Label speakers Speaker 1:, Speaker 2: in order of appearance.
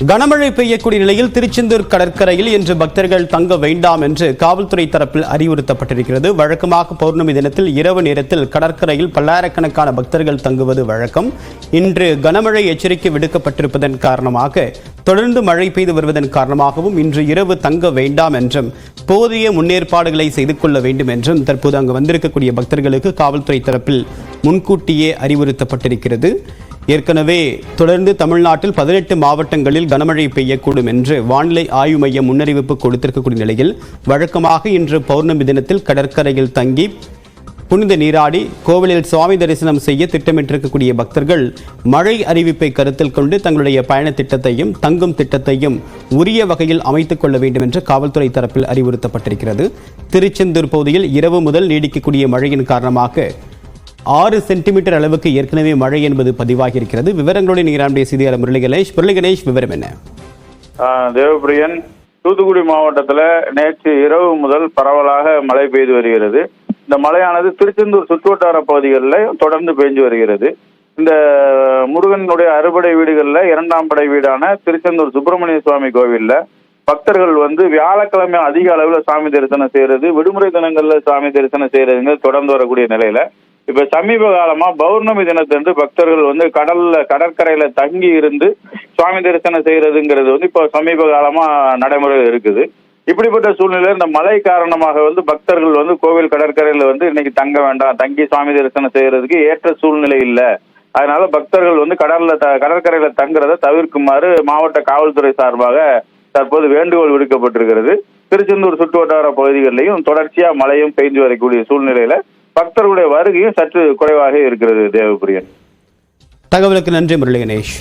Speaker 1: கனமழை பெய்யக்கூடிய நிலையில் திருச்செந்தூர் கடற்கரையில் இன்று பக்தர்கள் தங்க வேண்டாம் என்று காவல்துறை தரப்பில் அறிவுறுத்தப்பட்டிருக்கிறது. வழக்கமாக பௌர்ணமி தினத்தில் இரவு நேரத்தில் கடற்கரையில் பல்லாயிரக்கணக்கான பக்தர்கள் தங்குவது வழக்கம். இன்று கனமழை எச்சரிக்கை விடுக்கப்பட்டிருப்பதன் காரணமாக தொடர்ந்து மழை பெய்து வருவதன் காரணமாகவும் இன்று இரவு தங்க வேண்டாம் என்றும் போதிய முன்னேற்பாடுகளை செய்து கொள்ள வேண்டும் என்றும் தற்போது அங்கு வந்திருக்கக்கூடிய பக்தர்களுக்கு காவல்துறை தரப்பில் முன்கூட்டியே அறிவுறுத்தப்பட்டிருக்கிறது. ஏற்கனவே தொடர்ந்து தமிழ்நாட்டில் 18 மாவட்டங்களில் கனமழை பெய்யக்கூடும் என்று வானிலை ஆய்வு மையம் முன்னறிவிப்பு கொடுத்திருக்கக்கூடிய நிலையில் வழக்கமாக இன்று பௌர்ணமி தினத்தில் கடற்கரையில் தங்கி புனித நீராடி கோவிலில் சுவாமி தரிசனம் செய்ய திட்டமிட்டிருக்கக்கூடிய பக்தர்கள் மழை அறிவிப்பை கருத்தில் கொண்டு தங்களுடைய பயண திட்டத்தையும் தங்கும் திட்டத்தையும் உரிய வகையில் அமைத்துக் கொள்ள வேண்டும் என்று காவல்துறை தரப்பில் அறிவுறுத்தப்பட்டிருக்கிறது. திருச்செந்தூர் பகுதியில் இரவு முதல் நீடிக்கக்கூடிய மழையின் காரணமாக 6 சென்டிமீட்டர் அளவுக்கு ஏற்கனவே மழை என்பது பதிவாகி இருக்கிறது. விவரங்களுடன் நீராண்டிய செய்தியாளர் முரளி கணேஷ் விவரம் என்ன?
Speaker 2: தேவபிரியன், தூத்துக்குடி மாவட்டத்தில் நேற்று இரவு முதல் பரவலாக மழை பெய்து வருகிறது. இந்த மழையானது திருச்செந்தூர் சுற்றுவட்டார பகுதிகளில் தொடர்ந்து பெய்து வருகிறது. இந்த முருகனுடைய அறுபடை வீடுகளில் 2ஆம் படை வீடான திருச்செந்தூர் சுப்பிரமணிய சுவாமி கோவிலில் பக்தர்கள் வியாழக்கிழமை அதிக அளவில் சாமி தரிசனம் செய்யறது, விடுமுறை தினங்கள்ல சாமி தரிசனம் செய்யறதுங்க தொடர்ந்து வரக்கூடிய நிலையில இப்ப சமீப காலமா பௌர்ணமி தினத்தன்று பக்தர்கள் கடற்கரையில தங்கி இருந்து சுவாமி தரிசனம் செய்யறதுங்கிறது இப்போ சமீப காலமா நடைமுறையில் இருக்குது. இப்படிப்பட்ட சூழ்நிலையில் இந்த மழை காரணமாக பக்தர்கள் கோவில் கடற்கரையில இன்னைக்கு தங்க வேண்டாம், தங்கி சுவாமி தரிசனம் செய்யறதுக்கு ஏற்ற சூழ்நிலை இல்லை. அதனால பக்தர்கள் கடற்கரையில தங்குறதை தவிர்க்குமாறு மாவட்ட காவல்துறை சார்பாக தற்போது வேண்டுகோள் விடுக்கப்பட்டிருக்கிறது. திருச்செந்தூர் சுற்றுவட்டார பகுதிகளிலையும் தொடர்ச்சியா மழையும் பெய்து வரக்கூடிய சூழ்நிலையில பக்தர்களுடைய வருகையும் சற்று குறைவாக இருக்கிறது. தேவபிரியன்,
Speaker 1: தகவலுக்கு நன்றி முரளி கணேஷ்.